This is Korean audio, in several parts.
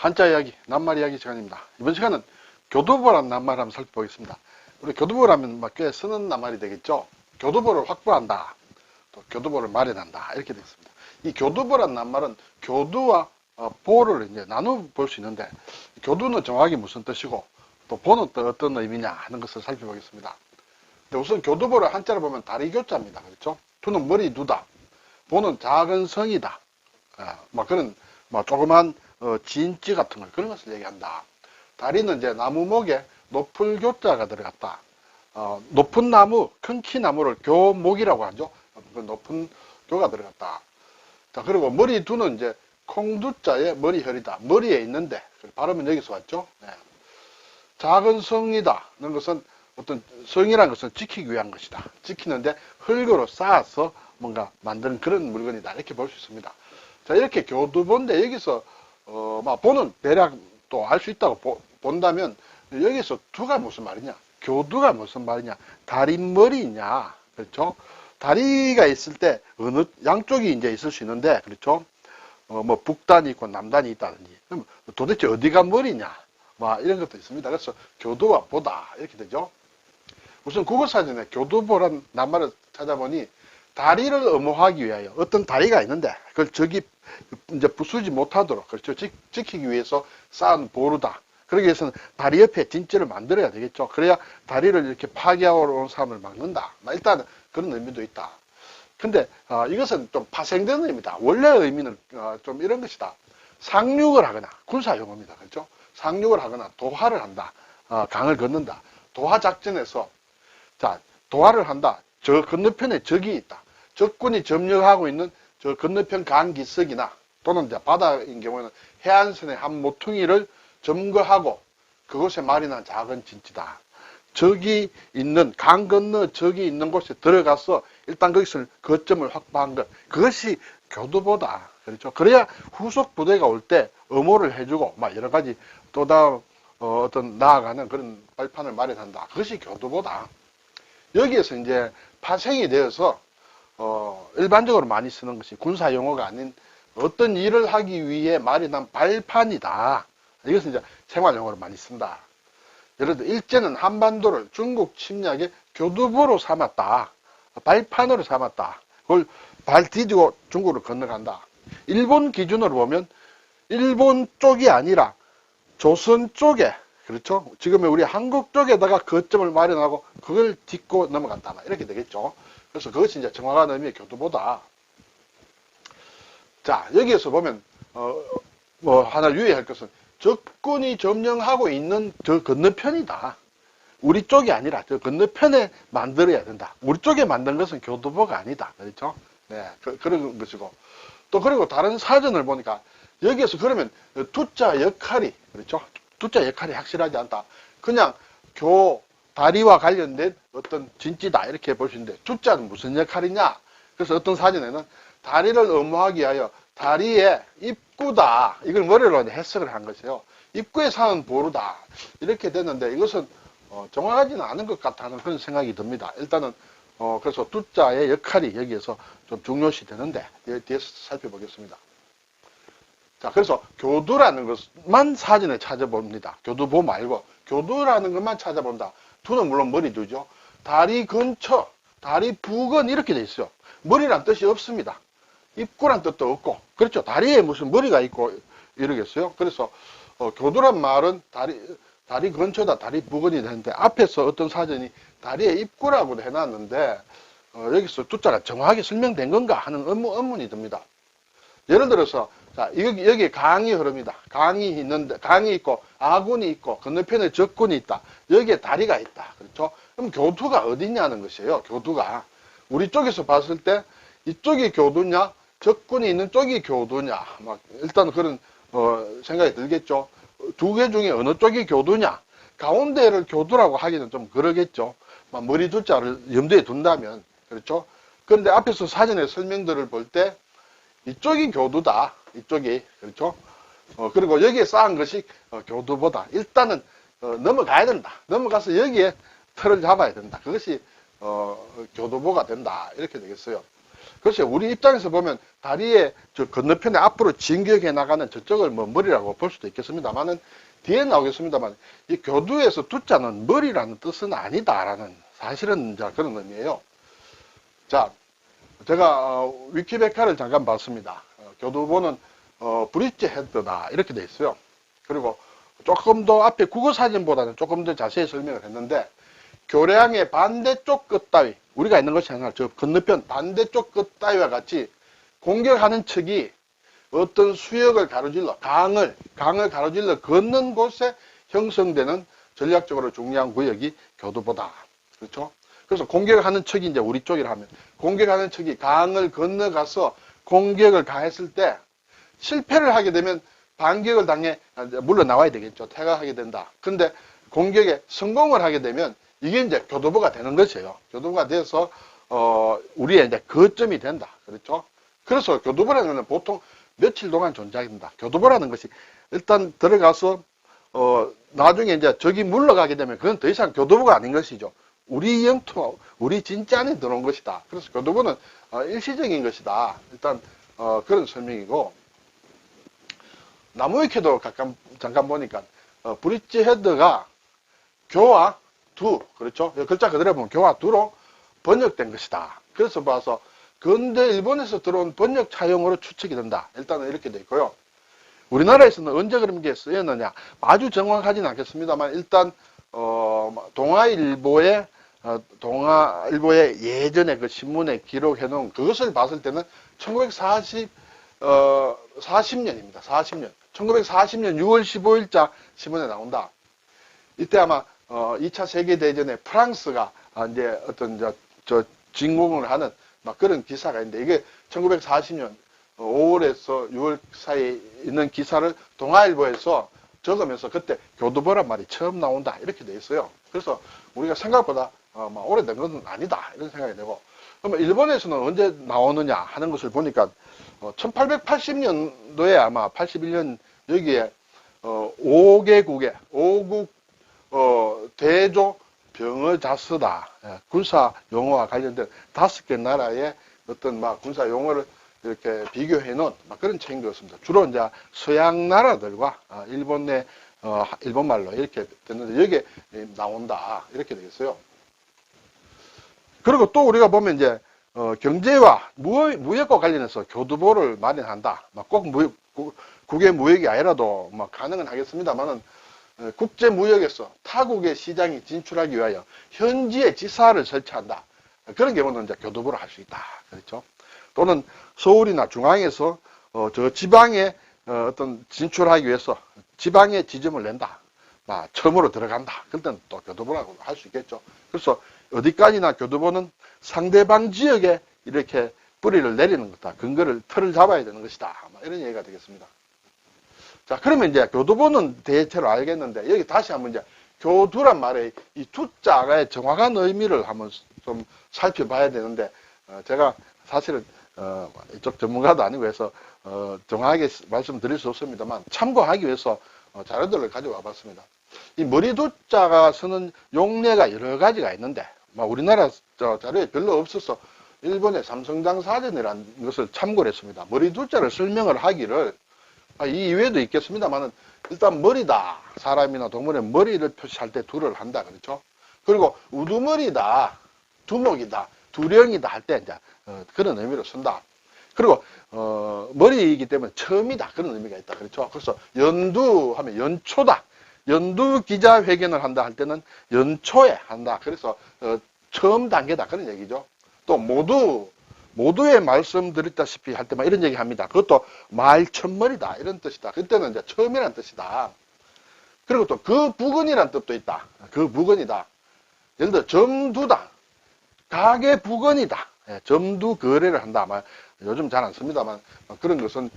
한자 이야기, 낱말 이야기 시간입니다. 이번 시간은 교두보라는 낱말 한번 살펴보겠습니다. 우리 교두보라면 꽤 쓰는 낱말이 되겠죠. 교두보를 확보한다, 또 교두보를 마련한다, 이렇게 되겠습니다. 이 교두보라는 낱말은 교두와 보를 이제 나누어 볼 수 있는데, 교두는 정확히 무슨 뜻이고, 또 보는 또 어떤 의미냐 하는 것을 살펴보겠습니다. 우선 교두보를 한자로 보면 다리교자입니다. 그렇죠? 두는 머리 두다, 보는 작은 성이다. 그런 조그만 진지 같은 걸, 그런 것을 얘기한다. 다리는 이제 나무목에 높을 교자가 들어갔다. 높은 나무, 큰 키 나무를 교목이라고 하죠. 그 높은 교가 들어갔다. 자, 그리고 머리 두는 이제 콩두자의 머리혈이다. 머리에 있는데, 발음은 여기서 왔죠. 네. 작은 성이다 는 것은 어떤 성이라는 것은 지키기 위한 것이다. 지키는데 흙으로 쌓아서 뭔가 만드는 그런 물건이다. 이렇게 볼 수 있습니다. 자, 이렇게 교두보인데 여기서 보는 대략 또 알 수 있다고 본다면, 여기서 두가 무슨 말이냐, 교두가 무슨 말이냐, 다리머리냐, 그렇죠? 다리가 있을 때 어느 양쪽이 이제 있을 수 있는데, 그렇죠? 북단이 있고 남단이 있다든지, 그럼 도대체 어디가 머리냐, 이런 것도 있습니다. 그래서 교두와 보다 이렇게 되죠. 우선 국어사전에 교두보란 낱말을 찾아보니, 다리를 엄호하기 위하여 어떤 다리가 있는데 그걸 저기 이제 부수지 못하도록, 그렇죠, 지키기 위해서 쌓은 보루다. 그러기 위해서는 다리 옆에 진지를 만들어야 되겠죠. 그래야 다리를 이렇게 파괴하러 온 사람을 막는다. 일단 그런 의미도 있다. 근데 이것은 좀 파생된 의미다. 원래 의미는 좀 이런 것이다. 상륙을 하거나, 군사용어입니다. 그렇죠? 상륙을 하거나 도하를 한다. 강을 걷는다. 도하 작전에서, 자, 도하를 한다. 저 건너편에 적이 있다. 적군이 점령하고 있는 저 건너편 강 기슭이나, 또는 이제 바다인 경우에는 해안선의 한 모퉁이를 점거하고 그곳에 마련한 작은 진지다. 적이 있는, 강 건너 적이 있는 곳에 들어가서 일단 거기서 거점을 확보한 것, 그것이 교두보다. 그렇죠? 그래야 후속 부대가 올 때 엄호를 해주고 여러 가지 또 다음 어떤 나아가는 그런 발판을 마련한다. 그것이 교두보다. 여기에서 이제 파생이 되어서 일반적으로 많이 쓰는 것이 군사 용어가 아닌 어떤 일을 하기 위해 마련한 발판이다. 이것은 이제 생활 용어로 많이 쓴다. 예를 들어 일제는 한반도를 중국 침략의 교두보로 삼았다. 발판으로 삼았다. 그걸 발 디디고 중국으로 건너간다. 일본 기준으로 보면 일본 쪽이 아니라 조선 쪽에, 그렇죠? 지금의 우리 한국 쪽에다가 거점을 마련하고 그걸 딛고 넘어갔다. 이렇게 되겠죠. 그래서 그것이 이제 정확한 의미의 교두보다. 자, 여기에서 보면 하나 유의할 것은 적군이 점령하고 있는 저 건너편이다. 우리 쪽이 아니라 저 건너편에 만들어야 된다. 우리 쪽에 만든 것은 교두보가 아니다. 그렇죠? 네, 그런 것이고. 또 그리고 다른 사전을 보니까 여기에서 그러면 두자 역할이, 그렇죠? 두자 역할이 확실하지 않다. 그냥 다리와 관련된 어떤 진지다, 이렇게 볼 수 있는데, 두자는 무슨 역할이냐? 그래서 어떤 사전에는 다리를 엄호하기 위하여 다리의 입구다, 이걸 머리로 해석을 한 것이에요. 입구에 사는 보루다, 이렇게 됐는데, 이것은 정확하지는 않은 것 같다는 그런 생각이 듭니다. 일단은 그래서 두자의 역할이 여기에서 좀 중요시 되는데, 뒤에서 살펴보겠습니다. 자, 그래서 교두라는 것만 사전에 찾아봅니다. 교두보 말고 교두라는 것만 찾아본다. 두는 물론 머리두죠. 다리 근처, 다리 부근, 이렇게 돼 있어요. 머리란 뜻이 없습니다. 입구란 뜻도 없고, 그렇죠? 다리에 무슨 머리가 있고 이러겠어요? 그래서 교두란 말은 다리 근처다, 다리 부근이 되는데, 앞에서 어떤 사전이 다리의 입구라고 해놨는데, 여기서 두자가 정확하게 설명된 건가 하는 의문이 듭니다. 예를 들어서, 자, 여기 강이 흐릅니다. 강이 있는데, 강이 있고, 아군이 있고, 건너편에 적군이 있다. 여기에 다리가 있다. 그렇죠? 그럼 교두가 어디냐는 것이에요. 교두가. 우리 쪽에서 봤을 때, 이쪽이 교두냐, 적군이 있는 쪽이 교두냐, 일단 그런, 생각이 들겠죠. 두 개 중에 어느 쪽이 교두냐. 가운데를 교두라고 하기는 좀 그러겠죠. 머리 두자를 염두에 둔다면. 그렇죠? 그런데 앞에서 사전의 설명들을 볼 때, 이쪽이 교두다. 이쪽이. 그렇죠? 그리고 여기에 쌓은 것이 교두보다. 일단은 넘어가야 된다. 넘어가서 여기에 틀을 잡아야 된다. 그것이 교두보가 된다. 이렇게 되겠어요. 글쎄, 우리 입장에서 보면 다리의 저 건너편에 앞으로 진격해 나가는 저쪽을 뭐 머리라고 볼 수도 있겠습니다만은 뒤에 나오겠습니다만 이 교두에서 두자는 머리라는 뜻은 아니다라는 사실은 자 그런 의미예요. 자, 제가 위키백과를 잠깐 봤습니다. 교두보는 브릿지 헤드다 이렇게 돼 있어요. 그리고 조금 더 앞에 국어 사진보다는 조금 더 자세히 설명을 했는데 교량의 반대쪽 끝 따위 우리가 있는 것이 아니라 저 건너편 반대쪽 끝 따위와 같이 공격하는 척이 어떤 수역을 가로질러 강을 가로질러 걷는 곳에 형성되는 전략적으로 중요한 구역이 교두보다. 그렇죠? 그래서 공격하는 척이 이제 우리 쪽이라 하면 공격하는 척이 강을 건너가서 공격을 가했을 때 실패를 하게 되면 반격을 당해 물러 나와야 되겠죠. 퇴각하게 된다. 근데 공격에 성공을 하게 되면 이게 이제 교두보가 되는 것이에요. 교두보가 돼서 우리의 이제 거점이 된다. 그렇죠? 그래서 교두보라는 것은 보통 며칠 동안 존재한다. 교두보라는 것이 일단 들어가서 나중에 이제 적이 물러가게 되면 그건 더 이상 교두보가 아닌 것이죠. 우리 영토, 우리 진짜 안에 들어온 것이다. 그래서 교두보는 일시적인 것이다. 일단 그런 설명이고 나무위키도 잠깐 보니까 브릿지 헤드가 교와 두, 그렇죠? 글자 그대로 보면 교와 두로 번역된 것이다. 그래서 봐서 근대 일본에서 들어온 번역 차용으로 추측이 된다. 일단은 이렇게 돼 있고요. 우리나라에서는 언제 그런 게 쓰였느냐? 아주 정확하지는 않겠습니다만 일단 동아일보의 예전에 그 신문에 기록해 놓은 그것을 봤을 때는 1940년입니다. 40년. 1940년 6월 15일자 신문에 나온다. 이때 아마 2차 세계대전에 프랑스가 이제 어떤 저 진공을 하는 막 그런 기사가 있는데 이게 1940년 5월에서 6월 사이에 있는 기사를 동아일보에서 적으면서 그때 교두보란 말이 처음 나온다 이렇게 돼 있어요. 그래서 우리가 생각보다 오래된 것은 아니다 이런 생각이 되고 그러면 일본에서는 언제 나오느냐 하는 것을 보니까 1880년도에 아마 81년 여기에 5국 대조 병어자서다 군사 용어와 관련된 5개 나라의 어떤 군사 용어를 이렇게 비교해 놓은 그런 책인 것 같습니다. 주로 이제 서양 나라들과 일본 내 일본말로 이렇게 됐는데 여기에 나온다 이렇게 되겠어요. 그리고 또 우리가 보면 이제 경제와 무역과 관련해서 교두보를 마련한다. 꼭 국외 무역이 아니라도 가능은 하겠습니다만은 국제 무역에서 타국의 시장에 진출하기 위하여 현지에 지사를 설치한다. 그런 경우는 이제 교두보를 할 수 있다. 그렇죠? 또는 서울이나 중앙에서 저 지방에 어떤 진출하기 위해서 지방에 지점을 낸다. 처음으로 들어간다. 그럴 때는 또 교두보라고 할 수 있겠죠. 그래서 어디까지나 교두보는 상대방 지역에 이렇게 뿌리를 내리는 것이다. 틀을 잡아야 되는 것이다. 이런 얘기가 되겠습니다. 자, 그러면 이제 교두보는 대체로 알겠는데, 여기 다시 한번 이제 교두란 말의 이 두자의 정확한 의미를 한번 좀 살펴봐야 되는데, 제가 사실은, 이쪽 전문가도 아니고 해서, 정확하게 말씀드릴 수 없습니다만, 참고하기 위해서 자료들을 가져와 봤습니다. 이 머리두자가 쓰는 용례가 여러 가지가 있는데, 우리나라 자료에 별로 없어서 일본의 삼성장 사전이라는 것을 참고를 했습니다. 머리두자를 설명을 하기를 이 이외에도 있겠습니다만은 일단 머리다. 사람이나 동물의 머리를 표시할 때 두를 한다. 그렇죠? 그리고 우두머리다. 두목이다. 두령이다 할 때 이제 그런 의미로 쓴다. 그리고 머리이기 때문에 처음이다. 그런 의미가 있다. 그렇죠? 그래서 연두하면 연초다. 연두 기자회견을 한다 할 때는 연초에 한다. 그래서 처음 단계다. 그런 얘기죠. 또 모두에 말씀드렸다시피 할 때만 이런 얘기 합니다. 그것도 말천머리다. 이런 뜻이다. 그때는 이제 처음이라는 뜻이다. 그리고 또 그 부근이라는 뜻도 있다. 그 부근이다. 예를 들어 점두다. 가게 부근이다. 점두 거래를 한다. 요즘 잘 안 씁니다만 그런 것은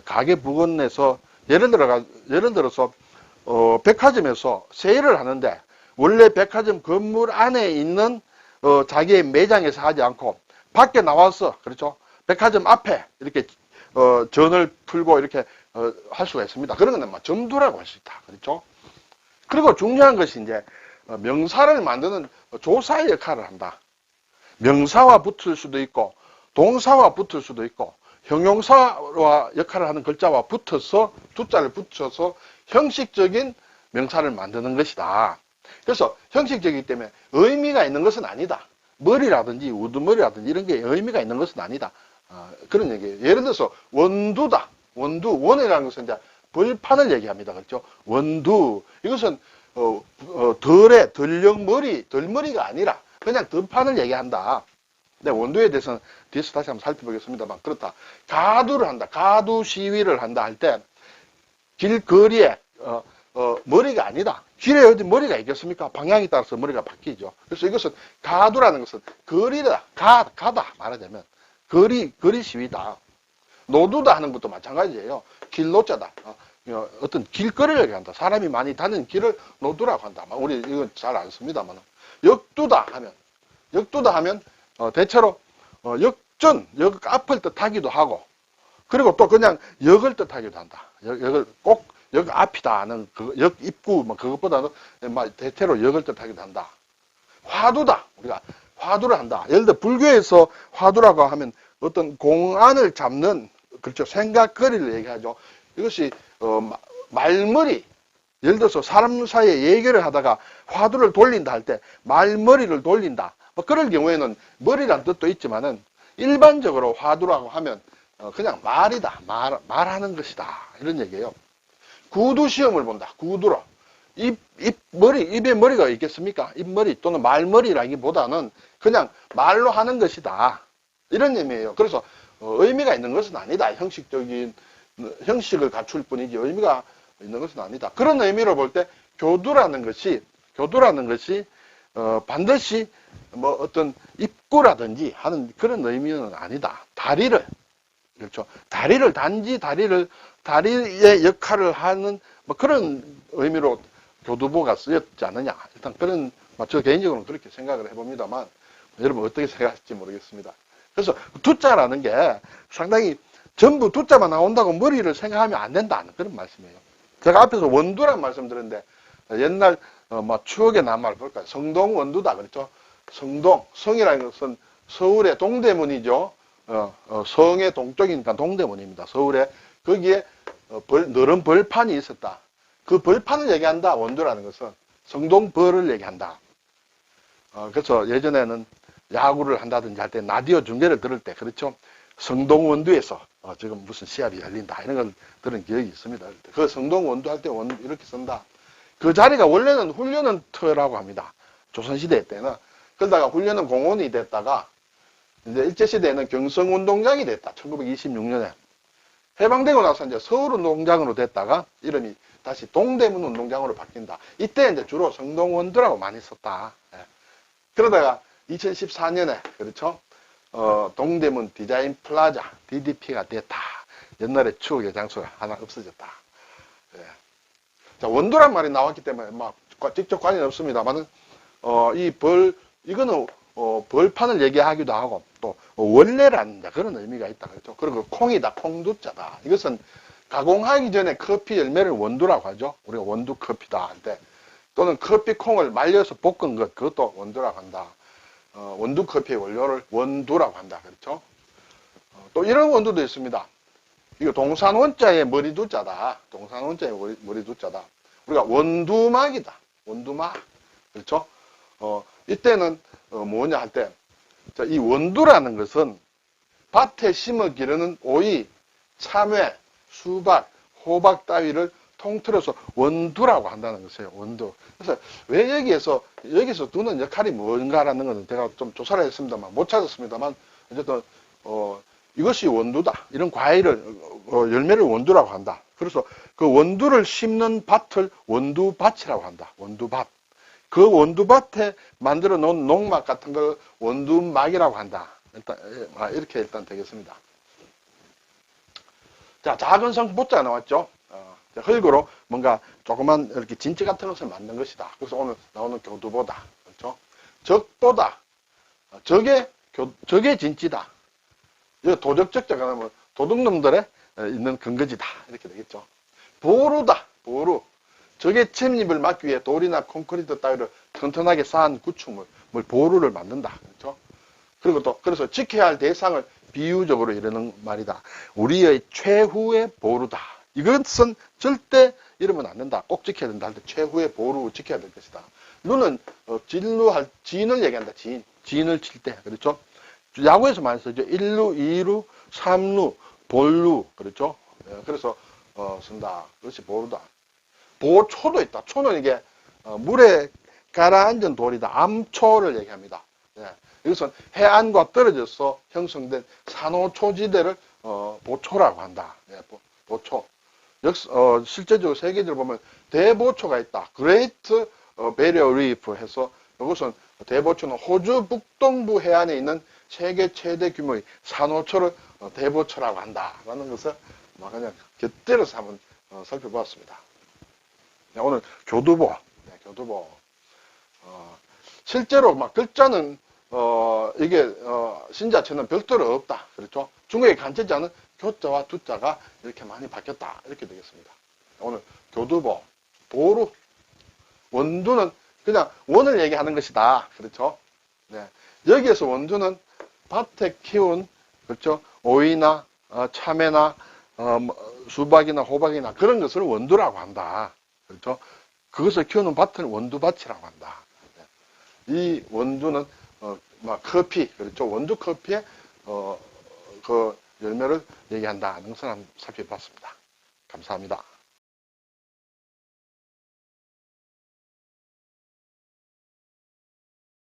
가게 부근에서 예를 들어서 백화점에서 세일을 하는데 원래 백화점 건물 안에 있는 자기의 매장에서 하지 않고 밖에 나와서 그렇죠 백화점 앞에 이렇게 전을 풀고 이렇게 할 수가 있습니다. 그런 거는 점두라고 할 수 있다. 그렇죠? 그리고 중요한 것이 이제 명사를 만드는 조사의 역할을 한다. 명사와 붙을 수도 있고 동사와 붙을 수도 있고 형용사와 역할을 하는 글자와 붙어서 두자를 붙여서 형식적인 명사를 만드는 것이다. 그래서 형식적이기 때문에 의미가 있는 것은 아니다. 머리라든지 우두머리라든지 이런 게 의미가 있는 것은 아니다. 그런 얘기예요. 예를 들어서 원두다. 원이라는 것은 이제 벌판을 얘기합니다. 그렇죠? 원두. 이것은 덜머리가 아니라 그냥 덜판을 얘기한다. 네, 원두에 대해서는 뒤에서 다시 한번 살펴보겠습니다만 그렇다. 가두를 한다. 가두 시위를 한다 할 때 길거리에 머리가 아니다. 길에 어디 머리가 있겠습니까? 방향에 따라서 머리가 바뀌죠. 그래서 이것은 가두라는 것은 거리다. 가다 말하자면 거리 시위다. 노두다 하는 것도 마찬가지예요. 길노자다. 어떤 길거리를 얘기한다. 사람이 많이 다니는 길을 노두라고 한다. 우리 이건 잘 안 씁니다만 역두다 하면 대체로 역 앞을 뜻하기도 하고 그리고 또 그냥 역을 뜻하기도 한다. 역을 꼭 역 앞이다 하는 역 입구 그것보다는 대체로 역을 뜻하기도 한다. 화두다. 우리가 화두를 한다. 예를 들어 불교에서 화두라고 하면 어떤 공안을 잡는 그렇죠. 생각거리를 얘기하죠. 이것이 말머리. 예를 들어서 사람 사이에 얘기를 하다가 화두를 돌린다 할 때 말머리를 돌린다. 그럴 경우에는 머리란 뜻도 있지만은 일반적으로 화두라고 하면 그냥 말이다. 말하는 것이다. 이런 얘기예요. 구두 시험을 본다. 구두로. 입에 머리가 있겠습니까? 입머리 또는 말머리라기보다는 그냥 말로 하는 것이다. 이런 의미예요. 그래서 의미가 있는 것은 아니다. 형식적인 형식을 갖출 뿐이지 의미가 있는 것은 아니다. 그런 의미로 볼 때 교두라는 것이 반드시 어떤 입구라든지 하는 그런 의미는 아니다. 다리를 그렇죠. 다리의 역할을 하는 그런 의미로 교두보가 쓰였지 않느냐. 일단 그런 저 개인적으로는 그렇게 생각을 해봅니다만 여러분 어떻게 생각할지 모르겠습니다. 그래서 두자라는 게 상당히 전부 두자만 나온다고 머리를 생각하면 안 된다는 그런 말씀이에요. 제가 앞에서 원두란 말씀드렸는데 옛날 추억의 낱말 볼까요? 성동 원두다 그랬죠. 성이라는 것은 서울의 동대문이죠. 성의 동쪽이니까 동대문입니다. 서울에 거기에 너른 벌판이 있었다. 그 벌판을 얘기한다. 원두라는 것은 성동벌을 얘기한다. 그래서 예전에는 야구를 한다든지 할 때 라디오 중계를 들을 때 그렇죠. 성동원두에서 지금 무슨 시합이 열린다 이런 걸 들은 기억이 있습니다. 그 성동원두 할 때 원두 이렇게 쓴다. 그 자리가 원래는 훈련원터라고 합니다. 조선시대 때는. 그러다가 훈련원 공원이 됐다가 이제 일제시대에는 경성운동장이 됐다. 1926년에. 해방되고 나서 이제 서울운동장으로 됐다가 이름이 다시 동대문 운동장으로 바뀐다. 이때 이제 주로 성동원두라고 많이 썼다. 예. 그러다가 2014년에 그렇죠. 동대문 디자인 플라자 DDP가 됐다. 옛날에 추억의 장소가 하나 없어졌다. 예. 자, 원두란 말이 나왔기 때문에 직접 관계는 없습니다만은 이거는 벌판을 얘기하기도 하고 또 원래라는 그런 의미가 있다. 그렇죠. 그리고 콩이다. 콩두자다. 이것은 가공하기 전에 커피 열매를 원두라고 하죠. 우리가 원두 커피다 할 때 또는 커피 콩을 말려서 볶은 것 그것도 원두라고 한다. 원두 커피의 원료를 원두라고 한다. 그렇죠. 또 이런 원두도 있습니다. 이거 동산 원자의 머리두자다. 동산 원자의 머리두자다. 우리가 원두막이다. 원두막. 그렇죠. 이때는 뭐냐 할 때 이 원두라는 것은 밭에 심어 기르는 오이, 참외, 수박, 호박 따위를 통틀어서 원두라고 한다는 것이에요. 원두. 그래서 왜 여기서 두는 역할이 뭔가라는 것은 제가 좀 조사를 했습니다만 못 찾았습니다만 어쨌든 이것이 원두다. 이런 과일을 열매를 원두라고 한다. 그래서 그 원두를 심는 밭을 원두밭이라고 한다. 원두밭. 그 원두밭에 만들어 놓은 농막 같은 걸 원두막이라고 한다. 이렇게 일단 되겠습니다. 자, 작은 성보자가 나왔죠. 흙으로 뭔가 조그만 이렇게 진지 같은 것을 만든 것이다. 그래서 오늘 나오는 교두보다. 그렇죠? 적보다. 적의 진지다. 이거 도적적자가 나면 도둑놈들의 있는 근거지다. 이렇게 되겠죠. 보루다. 보루. 적의 침입을 막기 위해 돌이나 콘크리트 따위를 튼튼하게 쌓은 구축물, 보루를 만든다. 그렇죠? 그리고 또, 그래서 지켜야 할 대상을 비유적으로 이러는 말이다. 우리의 최후의 보루다. 이것은 절대 이러면 안 된다. 꼭 지켜야 된다 할 때 최후의 보루 지켜야 될 것이다. 루는 진을 얘기한다. 진을 칠 때. 그렇죠? 야구에서 많이 쓰죠. 1루, 2루, 3루, 볼루. 그렇죠? 그래서 쓴다. 그것이 보루다. 보초도 있다. 초는 이게 물에 가라앉은 돌이다. 암초를 얘기합니다. 이것은 해안과 떨어져서 형성된 산호초지대를 보초라고 한다. 보초. 실제적으로 세계적으로 보면 대보초가 있다. Great Barrier Reef 해서 이것은 대보초는 호주 북동부 해안에 있는 세계 최대 규모의 산호초를 대보초라고 한다라는 것을 그냥 곁들여서 한번 살펴보았습니다. 오늘 교두보. 교두보. 실제로 막 글자는 이게 신자체는 별도로 없다. 그렇죠? 중국의 간체자는 교자와 두자가 이렇게 많이 바뀌었다. 이렇게 되겠습니다. 오늘 교두보, 보루, 원두는 그냥 원을 얘기하는 것이다. 그렇죠? 네. 여기에서 원두는 밭에 키운 그렇죠? 오이나 참외나 수박이나 호박이나 그런 것을 원두라고 한다. 그렇죠? 그것을 키우는 밭을 원두밭이라고 한다. 이 원두는 커피, 그렇죠? 원두 커피의 그 열매를 얘기한다는 것을 한번 살펴봤습니다. 감사합니다.